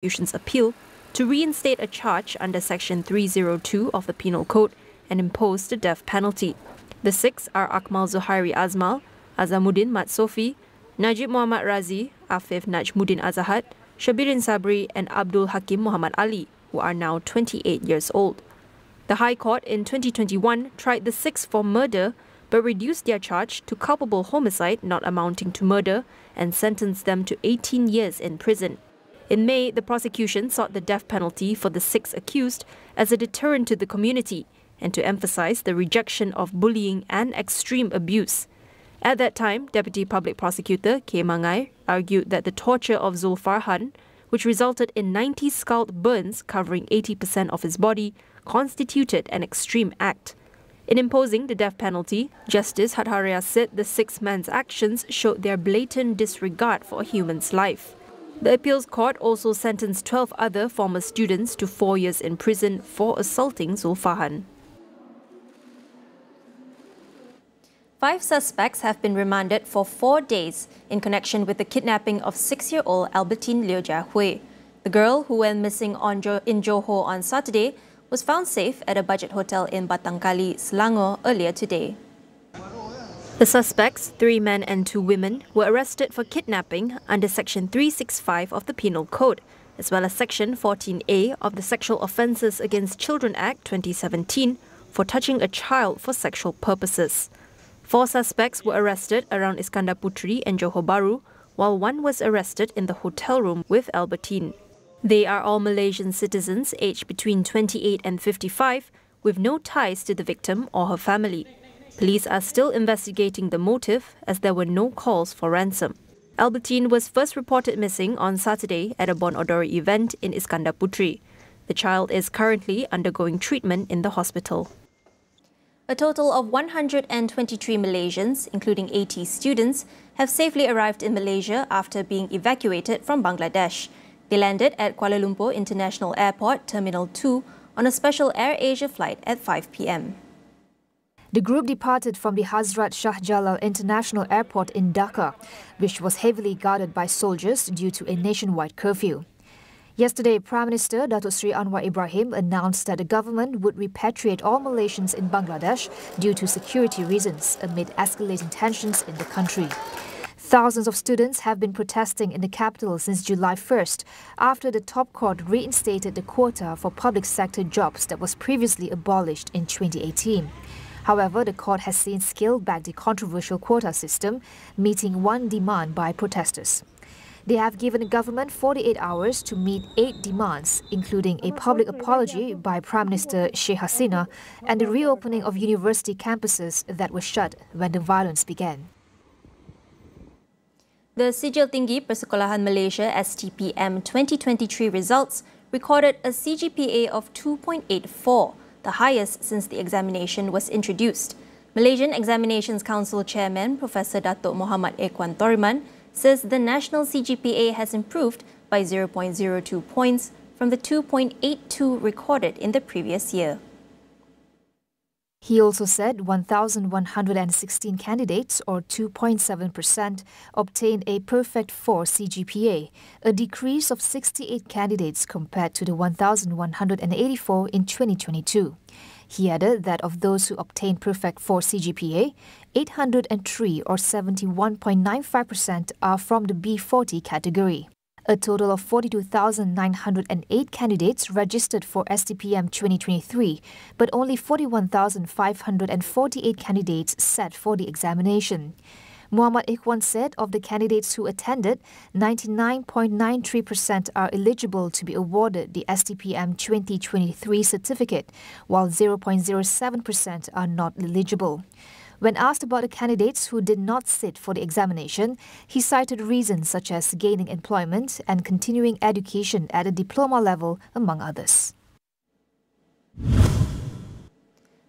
prosecution's appeal to reinstate a charge under Section 302 of the Penal Code and impose the death penalty. The six are Akmal Zuhairi Azmal, Azamuddin Mat Sofi, Najib Muhammad Razi, Afif Najmuddin Azahat, Shabirin Sabri and Abdul Hakim Muhammad Ali, who are now 28 years old. The High Court in 2021 tried the six for murder but reduced their charge to culpable homicide not amounting to murder and sentenced them to 18 years in prison. In May, the prosecution sought the death penalty for the six accused as a deterrent to the community and to emphasize the rejection of bullying and extreme abuse. At that time, Deputy Public Prosecutor K. Mangai argued that the torture of Zulfarhan, which resulted in 90 scalp burns covering 80% of his body, constituted an extreme act. In imposing the death penalty, Justice Hadharia said the six men's actions showed their blatant disregard for a human's life. The appeals court also sentenced 12 other former students to 4 years in prison for assaulting Zulfarhan. 5 suspects have been remanded for 4 days in connection with the kidnapping of 6-year-old Albertine Liu Jiahui. The girl, who went missing in Johor on Saturday, was found safe at a budget hotel in Batangkali, Selangor earlier today. The suspects, 3 men and 2 women, were arrested for kidnapping under Section 365 of the Penal Code, as well as Section 14A of the Sexual Offences Against Children Act 2017 for touching a child for sexual purposes. 4 suspects were arrested around Iskandar Putri and Johor Bahru, while 1 was arrested in the hotel room with Albertine. They are all Malaysian citizens aged between 28 and 55, with no ties to the victim or her family. Police are still investigating the motive as there were no calls for ransom. Albertine was first reported missing on Saturday at a Bon Odori event in Iskandar Putri. The child is currently undergoing treatment in the hospital. A total of 123 Malaysians, including 80 students, have safely arrived in Malaysia after being evacuated from Bangladesh. They landed at Kuala Lumpur International Airport, Terminal 2, on a special Air Asia flight at 5 p.m. The group departed from the Hazrat Shah Jalal International Airport in Dhaka, which was heavily guarded by soldiers due to a nationwide curfew. Yesterday, Prime Minister Datuk Seri Anwar Ibrahim announced that the government would repatriate all Malaysians in Bangladesh due to security reasons amid escalating tensions in the country. Thousands of students have been protesting in the capital since July 1st after the top court reinstated the quota for public sector jobs that was previously abolished in 2018. However, the court has since scaled back the controversial quota system, meeting one demand by protesters. They have given the government 48 hours to meet 8 demands, including a public apology by Prime Minister Sheikh Hasina and the reopening of university campuses that were shut when the violence began. The Sijil Tinggi Persekolahan Malaysia STPM 2023 results recorded a CGPA of 2.84, the highest since the examination was introduced. Malaysian Examinations Council Chairman Professor Datuk Muhammad Ekwan Toriman says the national CGPA has improved by 0.02 points from the 2.82 recorded in the previous year. He also said 1,116 candidates, or 2.7%, obtained a Perfect 4 CGPA, a decrease of 68 candidates compared to the 1,184 in 2022. He added that of those who obtained Perfect 4 CGPA, 803, or 71.95%, are from the B40 category. A total of 42,908 candidates registered for STPM 2023, but only 41,548 candidates sat for the examination. Muhammad Ikhwan said of the candidates who attended, 99.93% are eligible to be awarded the STPM 2023 certificate, while 0.07% are not eligible. When asked about the candidates who did not sit for the examination, he cited reasons such as gaining employment and continuing education at a diploma level, among others.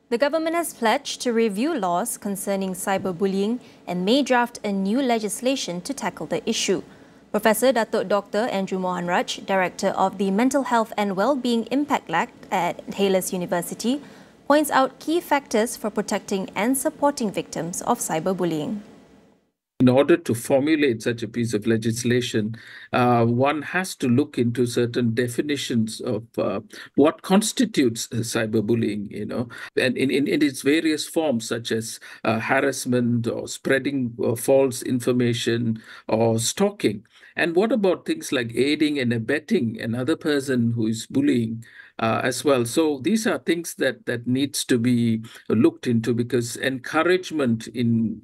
The government has pledged to review laws concerning cyberbullying and may draft a new legislation to tackle the issue. Professor Datuk Dr. Andrew Mohanraj, Director of the Mental Health and Wellbeing Impact Lab at Hayles University, points out key factors for protecting and supporting victims of cyberbullying. In order to formulate such a piece of legislation, one has to look into certain definitions of what constitutes cyberbullying, and in its various forms, such as harassment or spreading false information or stalking. And what about things like aiding and abetting another person who is bullying as well? So these are things that needs to be looked into, because encouragement in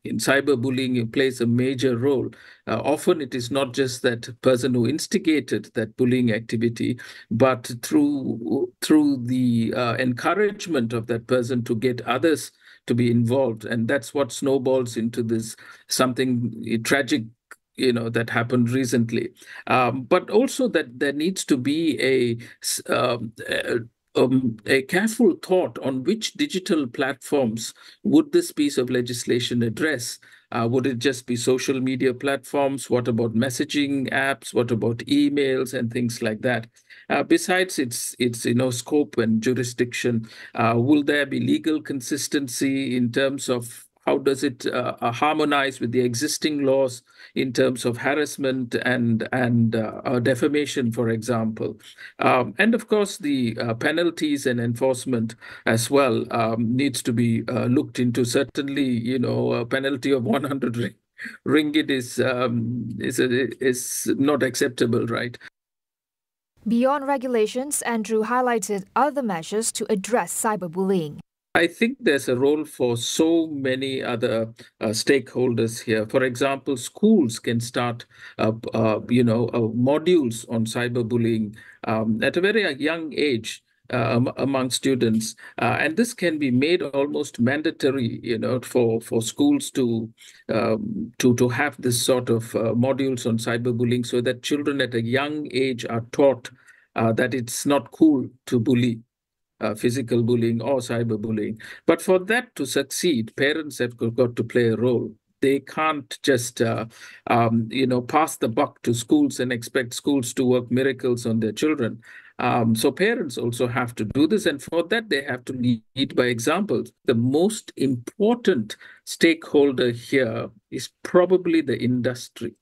cyberbullying plays a major role. Often it is not just that person who instigated that bullying activity, but through the encouragement of that person to get others to be involved, and that's what snowballs into this something tragic that happened recently. But also that there needs to be a careful thought on which digital platforms would this piece of legislation address. Would it just be social media platforms? What about messaging apps? What about emails and things like that? Besides its scope and jurisdiction, will there be legal consistency in terms of how does it harmonize with the existing laws in terms of harassment and defamation, for example? And of course, the penalties and enforcement as well needs to be looked into. Certainly, a penalty of 100 ringgit is not acceptable, right? Beyond regulations, Andrew highlighted other measures to address cyberbullying. I think there's a role for so many other stakeholders here. For example, schools can start, modules on cyberbullying at a very young age among students, and this can be made almost mandatory, for schools to have this sort of modules on cyberbullying, so that children at a young age are taught that it's not cool to bully. Physical bullying or cyberbullying. But for that to succeed, parents have got to play a role. They can't just, pass the buck to schools and expect schools to work miracles on their children. So parents also have to do this, and for that they have to lead by example. The most important stakeholder here is probably the industry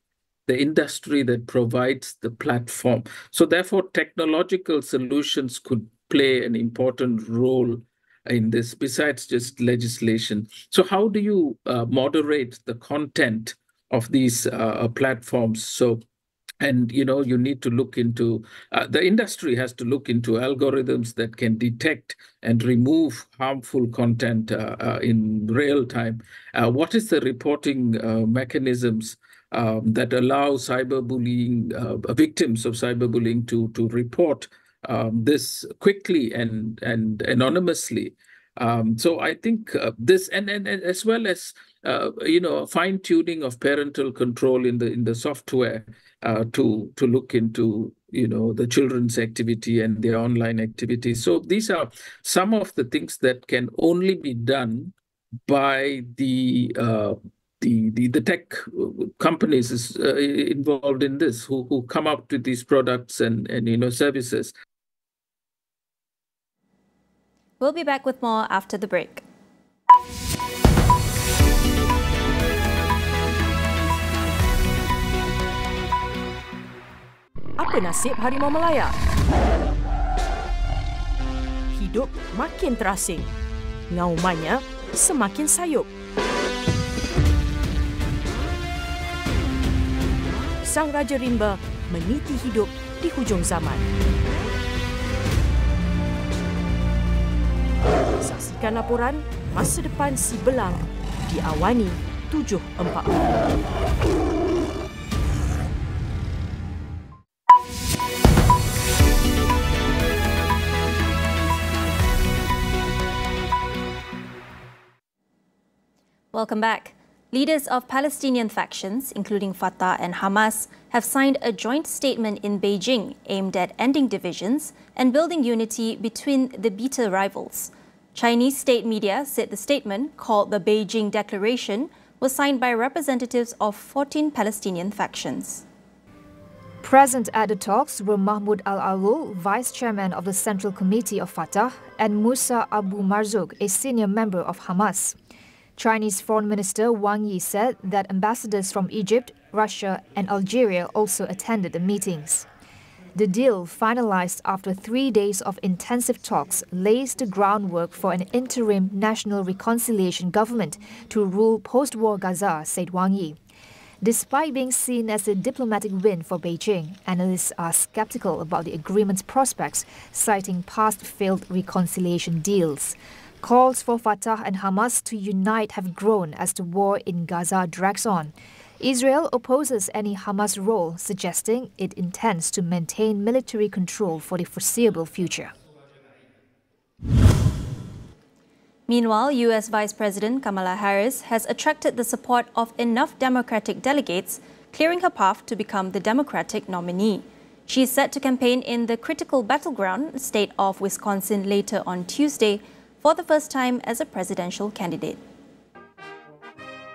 that provides the platform. So therefore, technological solutions could play an important role in this, besides just legislation. So how do you moderate the content of these platforms? And you need to look into, the industry has to look into algorithms that can detect and remove harmful content in real time. What is the reporting mechanisms that allow cyberbullying victims of cyberbullying to report this quickly and anonymously? So I think this, and as well as fine tuning of parental control in the software to look into the children's activity and their online activities. So these are some of the things that can only be done by the tech companies involved in this, who come up with these products and services. We'll be back with more after the break. Apa nasib harimau Melaya? Hidup makin terasing, ngaumannya semakin sayup. Sang Raja Rimba meniti hidup di hujung zaman. Saksikan laporan Masa Depan Si Belang di AWANI 7.40. Welcome back. Leaders of Palestinian factions, including Fatah and Hamas, have signed a joint statement in Beijing aimed at ending divisions and building unity between the bitter rivals. Chinese state media said the statement, called the Beijing Declaration, was signed by representatives of 14 Palestinian factions. Present at the talks were Mahmoud Al-Alul, Vice Chairman of the Central Committee of Fatah, and Musa Abu Marzouk, a senior member of Hamas. Chinese Foreign Minister Wang Yi said that ambassadors from Egypt, Russia and Algeria also attended the meetings. The deal, finalized after 3 days of intensive talks, lays the groundwork for an interim national reconciliation government to rule post-war Gaza, said Wang Yi. Despite being seen as a diplomatic win for Beijing, analysts are skeptical about the agreement's prospects, citing past failed reconciliation deals. Calls for Fatah and Hamas to unite have grown as the war in Gaza drags on. Israel opposes any Hamas role, suggesting it intends to maintain military control for the foreseeable future. Meanwhile, US Vice President Kamala Harris has attracted the support of enough Democratic delegates, clearing her path to become the Democratic nominee. She is set to campaign in the critical battleground state of Wisconsin later on Tuesday for the first time as a presidential candidate.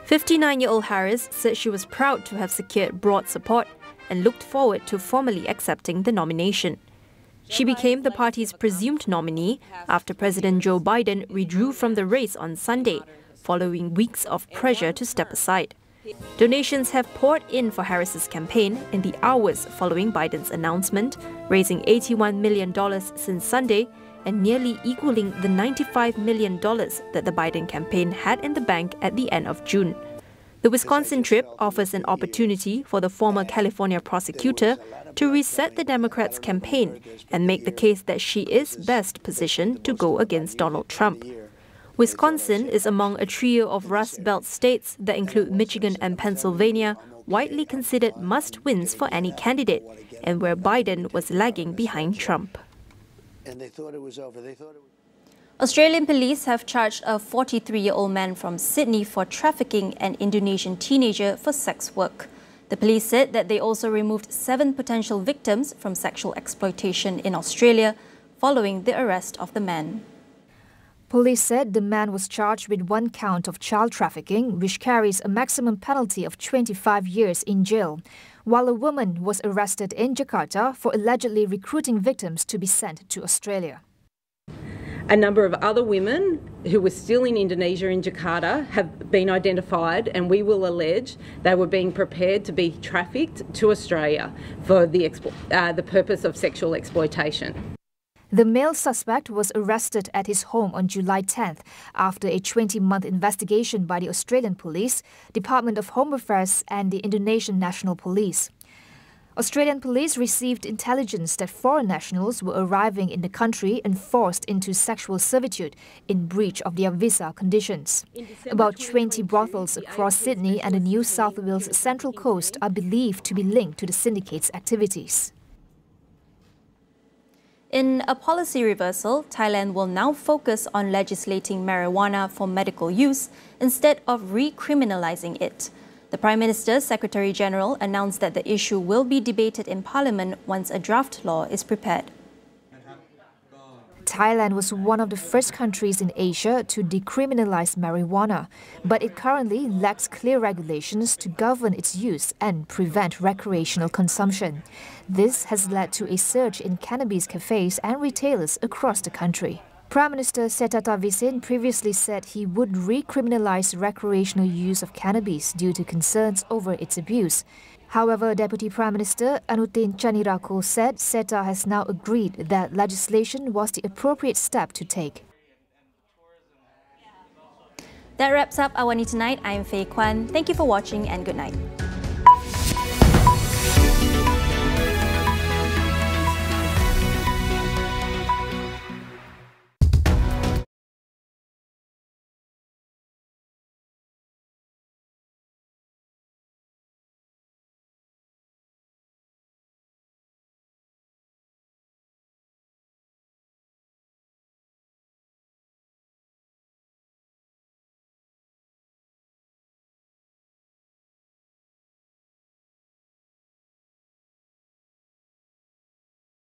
59-year-old Harris said she was proud to have secured broad support and looked forward to formally accepting the nomination. She became the party's presumed nominee after President Joe Biden withdrew from the race on Sunday, following weeks of pressure to step aside. Donations have poured in for Harris's campaign in the hours following Biden's announcement, raising $81 million since Sunday and nearly equaling the $95 million that the Biden campaign had in the bank at the end of June. The Wisconsin trip offers an opportunity for the former California prosecutor to reset the Democrats' campaign and make the case that she is best positioned to go against Donald Trump. Wisconsin is among a trio of Rust Belt states that include Michigan and Pennsylvania, widely considered must-wins for any candidate, and where Biden was lagging behind Trump. Australian police have charged a 43-year-old man from Sydney for trafficking an Indonesian teenager for sex work. The police said that they also removed 7 potential victims from sexual exploitation in Australia following the arrest of the man. Police said the man was charged with 1 count of child trafficking, which carries a maximum penalty of 25 years in jail, while a woman was arrested in Jakarta for allegedly recruiting victims to be sent to Australia. A number of other women who were still in Indonesia in Jakarta have been identified, and we will allege they were being prepared to be trafficked to Australia for the purpose of sexual exploitation. The male suspect was arrested at his home on July 10th after a 20-month investigation by the Australian Police, Department of Home Affairs and the Indonesian National Police. Australian police received intelligence that foreign nationals were arriving in the country and forced into sexual servitude in breach of their visa conditions. About 20 brothels across Sydney and the New South Wales Central Coast are believed to be linked to the syndicate's activities. In a policy reversal, Thailand will now focus on legislating marijuana for medical use instead of recriminalizing it. The Prime Minister's Secretary General announced that the issue will be debated in Parliament once a draft law is prepared. Thailand was one of the first countries in Asia to decriminalize marijuana, but it currently lacks clear regulations to govern its use and prevent recreational consumption. This has led to a surge in cannabis cafes and retailers across the country. Prime Minister Seta Thavisin previously said he would recriminalize recreational use of cannabis due to concerns over its abuse. However, Deputy Prime Minister Anutin Chanirako said Seta has now agreed that legislation was the appropriate step to take. That wraps up AWANI Tonight. I'm Faye Kwan. Thank you for watching and good night.